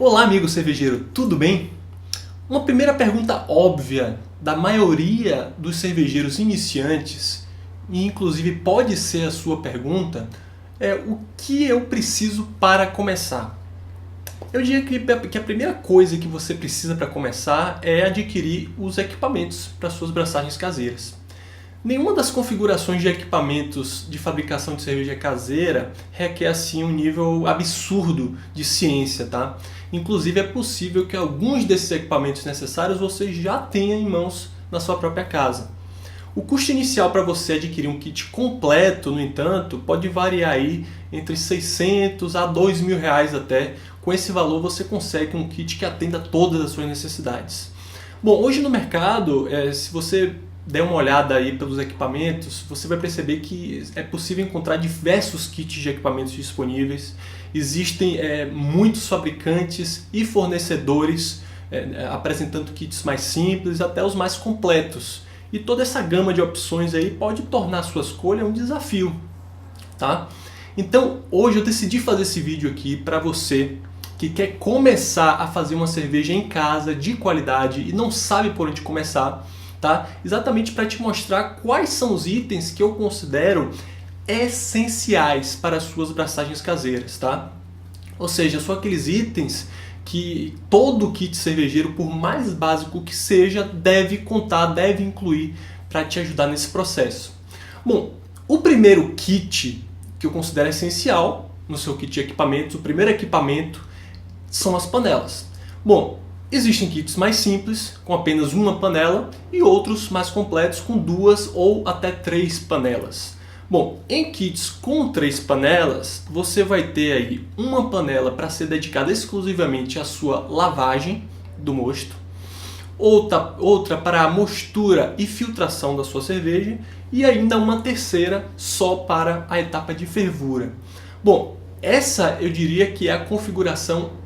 Olá, amigo cervejeiro, tudo bem? Uma primeira pergunta óbvia da maioria dos cervejeiros iniciantes, e inclusive pode ser a sua pergunta, é o que eu preciso para começar? Eu diria que a primeira coisa que você precisa para começar é adquirir os equipamentos para suas braçagens caseiras. Nenhuma das configurações de equipamentos de fabricação de cerveja caseira requer assim um nível absurdo de ciência, tá? Inclusive é possível que alguns desses equipamentos necessários você já tenha em mãos na sua própria casa. O custo inicial para você adquirir um kit completo, no entanto, pode variar aí entre 600 a 2 mil reais até. Com esse valor você consegue um kit que atenda a todas as suas necessidades. Bom, hoje no mercado, se você der uma olhada aí pelos equipamentos, você vai perceber que é possível encontrar diversos kits de equipamentos disponíveis. Existem muitos fabricantes e fornecedores apresentando kits mais simples até os mais completos. E toda essa gama de opções aí pode tornar a sua escolha um desafio, tá? Então, hoje eu decidi fazer esse vídeo aqui para você que quer começar a fazer uma cerveja em casa de qualidade e não sabe por onde começar, tá? Exatamente para te mostrar quais são os itens que eu considero essenciais para as suas braçagens caseiras, tá? Ou seja, são aqueles itens que todo kit cervejeiro, por mais básico que seja, deve contar, deve incluir para te ajudar nesse processo. Bom, o primeiro kit que eu considero essencial no seu kit de equipamentos, o primeiro equipamento são as panelas. Bom, existem kits mais simples, com apenas uma panela, e outros mais completos com 2 ou até 3 panelas. Bom, em kits com 3 panelas, você vai ter aí uma panela para ser dedicada exclusivamente à sua lavagem do mosto, outra para a mostura e filtração da sua cerveja, e ainda uma terceira só para a etapa de fervura. Bom, essa eu diria que é a configuração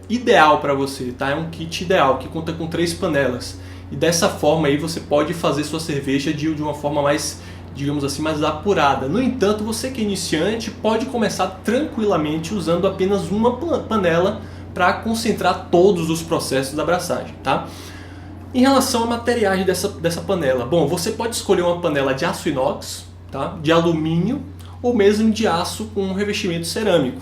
ideal para você, tá? É um kit ideal que conta com 3 panelas, e dessa forma aí você pode fazer sua cerveja de uma forma mais, digamos assim, mais apurada. No entanto, você que é iniciante pode começar tranquilamente usando apenas uma panela para concentrar todos os processos da braçagem, tá? Em relação a materiais dessa panela, bom, você pode escolher uma panela de aço inox, tá? De alumínio ou mesmo de aço com um revestimento cerâmico.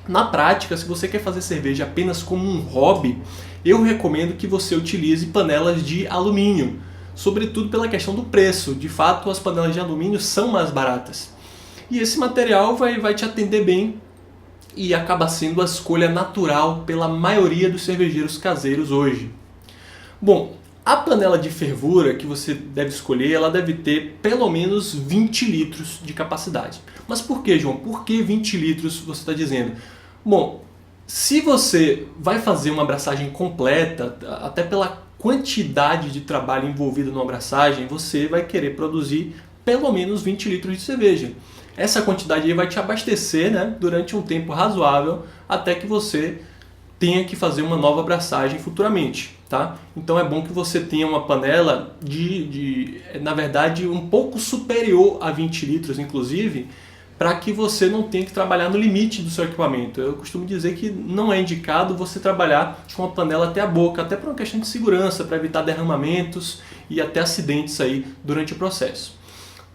Na prática, se você quer fazer cerveja apenas como um hobby, eu recomendo que você utilize panelas de alumínio, sobretudo pela questão do preço. De fato, as panelas de alumínio são mais baratas. E esse material vai te atender bem e acaba sendo a escolha natural pela maioria dos cervejeiros caseiros hoje. Bom, a panela de fervura que você deve escolher, ela deve ter pelo menos 20 litros de capacidade. Mas por que, João? Por que 20 litros você está dizendo? Bom, se você vai fazer uma abraçagem completa, até pela quantidade de trabalho envolvido numa abraçagem, você vai querer produzir pelo menos 20 litros de cerveja. Essa quantidade aí vai te abastecer, né, durante um tempo razoável até que você tenha que fazer uma nova abraçagem futuramente, tá? Então é bom que você tenha uma panela na verdade, um pouco superior a 20 litros, inclusive, para que você não tenha que trabalhar no limite do seu equipamento. Eu costumo dizer que não é indicado você trabalhar com a panela até a boca, até por uma questão de segurança, para evitar derramamentos e até acidentes aí durante o processo.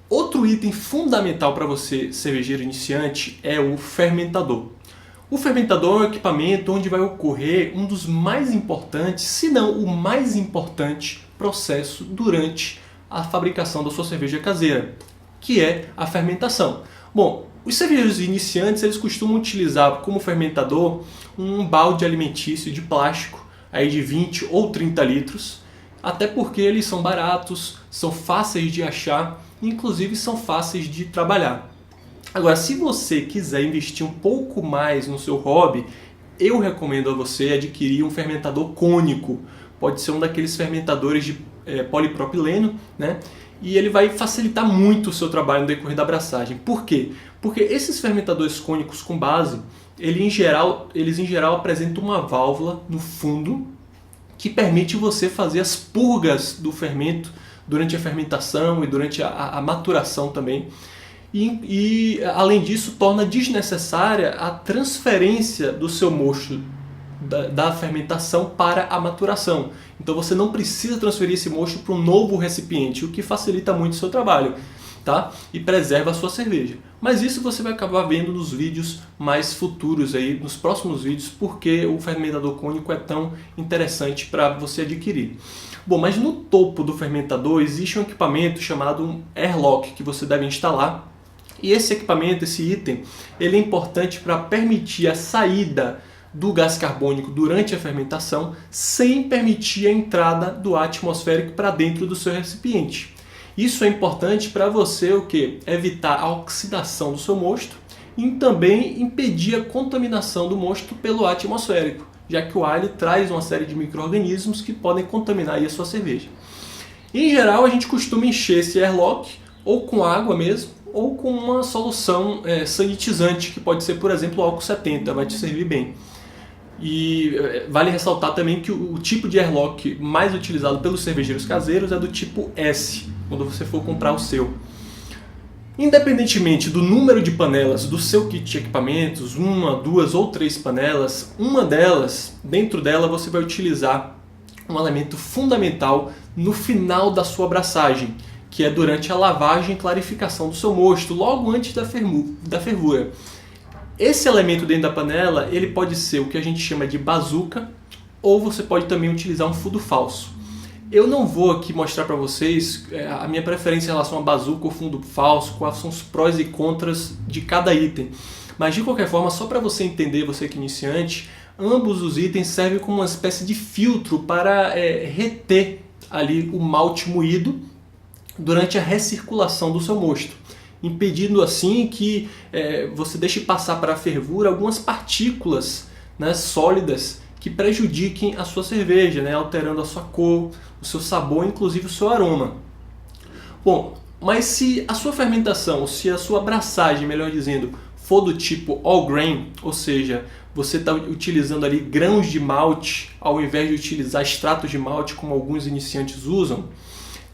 Outro item fundamental para você, cervejeiro iniciante, é o fermentador. O fermentador é um equipamento onde vai ocorrer um dos mais importantes, se não o mais importante, processo durante a fabricação da sua cerveja caseira, que é a fermentação. Bom, os cervejeiros iniciantes eles costumam utilizar como fermentador um balde alimentício de plástico aí de 20 ou 30 litros, até porque eles são baratos, são fáceis de achar, inclusive são fáceis de trabalhar. Agora, se você quiser investir um pouco mais no seu hobby, eu recomendo a você adquirir um fermentador cônico. Pode ser um daqueles fermentadores de polipropileno, né? E ele vai facilitar muito o seu trabalho no decorrer da abraçagem. Por quê? Porque esses fermentadores cônicos com base, eles em geral apresentam uma válvula no fundo que permite você fazer as purgas do fermento durante a fermentação e durante a maturação também. E além disso, torna desnecessária a transferência do seu mosto da fermentação para a maturação. Então você não precisa transferir esse mosto para um novo recipiente, o que facilita muito o seu trabalho, tá? E preserva a sua cerveja. Mas isso você vai acabar vendo nos vídeos mais futuros aí, nos próximos vídeos, porque o fermentador cônico é tão interessante para você adquirir. Bom, mas no topo do fermentador existe um equipamento chamado airlock que você deve instalar. E esse equipamento, esse item, ele é importante para permitir a saída do gás carbônico durante a fermentação sem permitir a entrada do ar atmosférico para dentro do seu recipiente. Isso é importante para você o quê? Evitar a oxidação do seu mosto e também impedir a contaminação do mosto pelo ar atmosférico, já que o ar ele traz uma série de micro-organismos que podem contaminar aí a sua cerveja. Em geral, a gente costuma encher esse airlock ou com água mesmo, ou com uma solução sanitizante, que pode ser, por exemplo, o álcool 70, vai te servir bem. E vale ressaltar também que o tipo de airlock mais utilizado pelos cervejeiros caseiros é do tipo S, quando você for comprar o seu. Independentemente do número de panelas do seu kit de equipamentos, 1, 2 ou 3 panelas, uma delas, dentro dela você vai utilizar um elemento fundamental no final da sua abraçagem, que é durante a lavagem e clarificação do seu mosto, logo antes da fervura. Esse elemento dentro da panela, ele pode ser o que a gente chama de bazuca, ou você pode também utilizar um fundo falso. Eu não vou aqui mostrar para vocês a minha preferência em relação a bazuca ou fundo falso, quais são os prós e contras de cada item. Mas de qualquer forma, só para você entender, você que é iniciante, ambos os itens servem como uma espécie de filtro para reter ali o malte moído durante a recirculação do seu mosto, impedindo assim que você deixe passar para a fervura algumas partículas, né, sólidas que prejudiquem a sua cerveja, né, alterando a sua cor, o seu sabor, inclusive o seu aroma. Bom, mas se a sua fermentação, se a sua abraçagem, melhor dizendo, for do tipo all grain, ou seja, você está utilizando ali grãos de malte ao invés de utilizar extratos de malte como alguns iniciantes usam,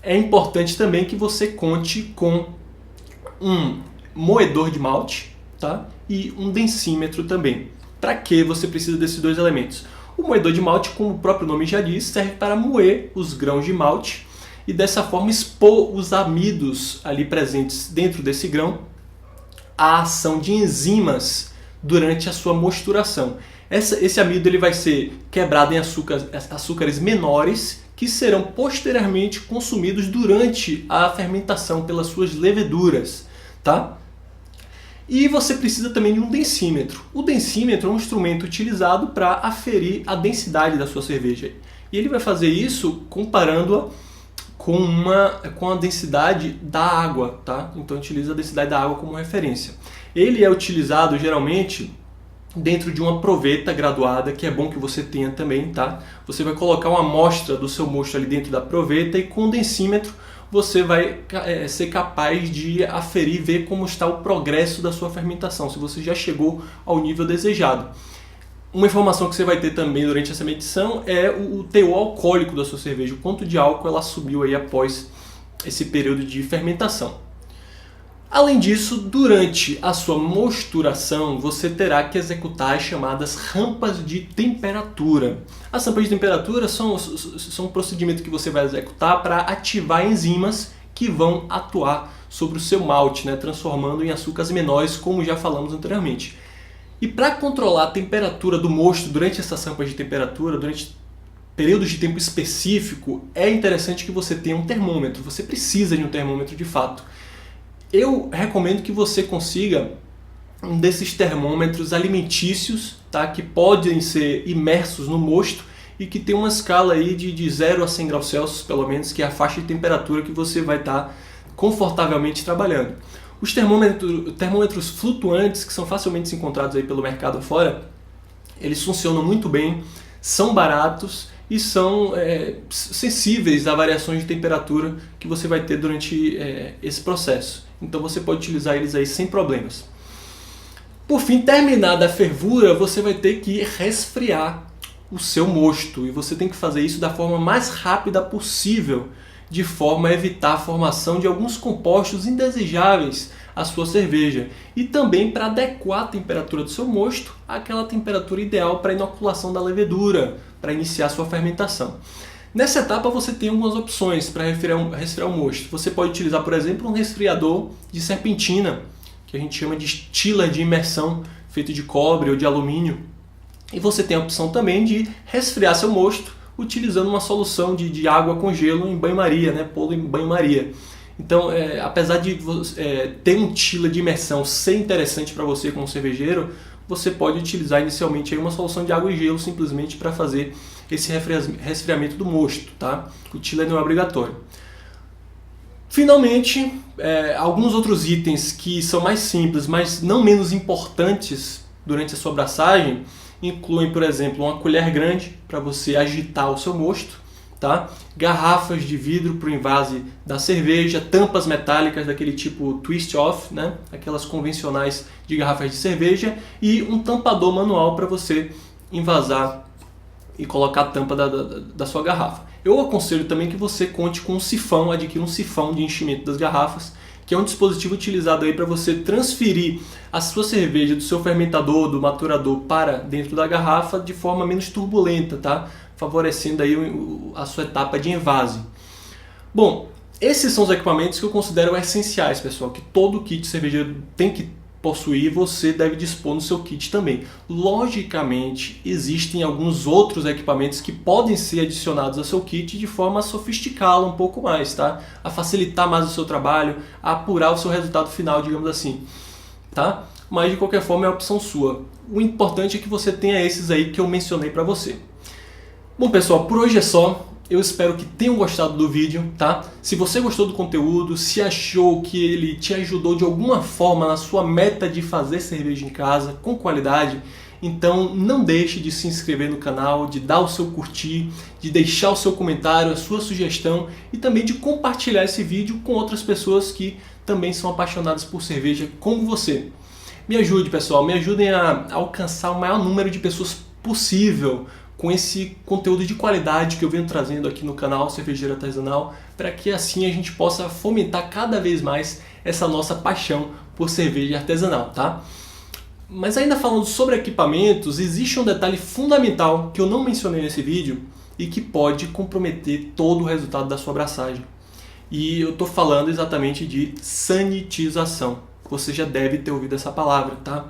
é importante também que você conte com um moedor de malte, tá? E um densímetro também. Para que você precisa desses dois elementos? O moedor de malte, como o próprio nome já diz, serve para moer os grãos de malte e dessa forma expor os amidos ali presentes dentro desse grão à ação de enzimas durante a sua mosturação. Esse amido ele vai ser quebrado em açúcares menores que serão posteriormente consumidos durante a fermentação pelas suas leveduras, tá? E você precisa também de um densímetro. O densímetro é um instrumento utilizado para aferir a densidade da sua cerveja. E ele vai fazer isso comparando-a com a densidade da água, tá? Então utiliza a densidade da água como referência. Ele é utilizado geralmente dentro de uma proveta graduada, que é bom que você tenha também, tá? Você vai colocar uma amostra do seu mosto ali dentro da proveta e com o densímetro você vai ser capaz de aferir, ver como está o progresso da sua fermentação, se você já chegou ao nível desejado. Uma informação que você vai ter também durante essa medição é o teor alcoólico da sua cerveja, o quanto de álcool ela subiu aí após esse período de fermentação. Além disso, durante a sua mosturação, você terá que executar as chamadas rampas de temperatura. As rampas de temperatura são um procedimento que você vai executar para ativar enzimas que vão atuar sobre o seu malte, né, transformando em açúcares menores, como já falamos anteriormente. E para controlar a temperatura do mosto durante essas rampas de temperatura, durante períodos de tempo específico, é interessante que você tenha um termômetro. Você precisa de um termômetro de fato. Eu recomendo que você consiga um desses termômetros alimentícios, tá? Que podem ser imersos no mosto e que tem uma escala aí de 0 a 100 graus Celsius, pelo menos, que é a faixa de temperatura que você vai estar confortavelmente trabalhando. Os termômetros flutuantes, que são facilmente encontrados aí pelo mercado fora, eles funcionam muito bem, são baratos e são sensíveis a variações de temperatura que você vai ter durante esse processo. Então você pode utilizar eles aí sem problemas. Por fim, terminada a fervura, você vai ter que resfriar o seu mosto. E você tem que fazer isso da forma mais rápida possível, de forma a evitar a formação de alguns compostos indesejáveis à sua cerveja e também para adequar a temperatura do seu mosto àquela temperatura ideal para a inoculação da levedura, para iniciar sua fermentação. Nessa etapa você tem algumas opções para resfriar o mosto. Você pode utilizar, por exemplo, um resfriador de serpentina, que a gente chama de chiller de imersão, feito de cobre ou de alumínio. E você tem a opção também de resfriar seu mosto utilizando uma solução de água com gelo em banho-maria, né? Pô-lo em banho-maria. Então, apesar de ter um chiller de imersão ser interessante para você como cervejeiro, você pode utilizar inicialmente aí uma solução de água e gelo simplesmente para fazer esse resfriamento do mosto, tá? O chiller não é obrigatório. Finalmente, alguns outros itens que são mais simples, mas não menos importantes durante a sua abraçagem, incluem, por exemplo, uma colher grande para você agitar o seu mosto, tá? Garrafas de vidro para o invase da cerveja, tampas metálicas daquele tipo twist-off, né? Aquelas convencionais de garrafas de cerveja, e um tampador manual para você envasar e colocar a tampa da sua garrafa. Eu aconselho também que você conte com um sifão, adquira um sifão de enchimento das garrafas, que é um dispositivo utilizado aí para você transferir a sua cerveja do seu fermentador, do maturador para dentro da garrafa de forma menos turbulenta, tá? Favorecendo aí a sua etapa de envase. Bom, esses são os equipamentos que eu considero essenciais, pessoal, que todo kit cervejeiro tem que possuir, você deve dispor no seu kit também. Logicamente, existem alguns outros equipamentos que podem ser adicionados ao seu kit de forma a sofisticá-lo um pouco mais, tá? A facilitar mais o seu trabalho, a apurar o seu resultado final, digamos assim, tá? Mas de qualquer forma é a opção sua. O importante é que você tenha esses aí que eu mencionei para você. Bom, pessoal, por hoje é só. Eu espero que tenham gostado do vídeo, tá? Se você gostou do conteúdo, se achou que ele te ajudou de alguma forma na sua meta de fazer cerveja em casa com qualidade, então não deixe de se inscrever no canal, de dar o seu curtir, de deixar o seu comentário, a sua sugestão e também de compartilhar esse vídeo com outras pessoas que também são apaixonadas por cerveja como você. Me ajude, pessoal, me ajudem a alcançar o maior número de pessoas possível com esse conteúdo de qualidade que eu venho trazendo aqui no canal Cervejeiro Artesanal, para que assim a gente possa fomentar cada vez mais essa nossa paixão por cerveja artesanal, tá? Mas ainda falando sobre equipamentos, existe um detalhe fundamental que eu não mencionei nesse vídeo e que pode comprometer todo o resultado da sua abraçagem. E eu estou falando exatamente de sanitização. Você já deve ter ouvido essa palavra, tá?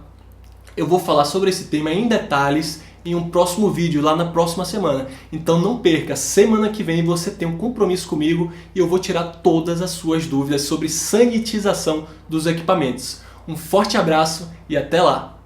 Eu vou falar sobre esse tema em detalhes em um próximo vídeo, lá na próxima semana. Então não perca, semana que vem você tem um compromisso comigo e eu vou tirar todas as suas dúvidas sobre sanitização dos equipamentos. Um forte abraço e até lá!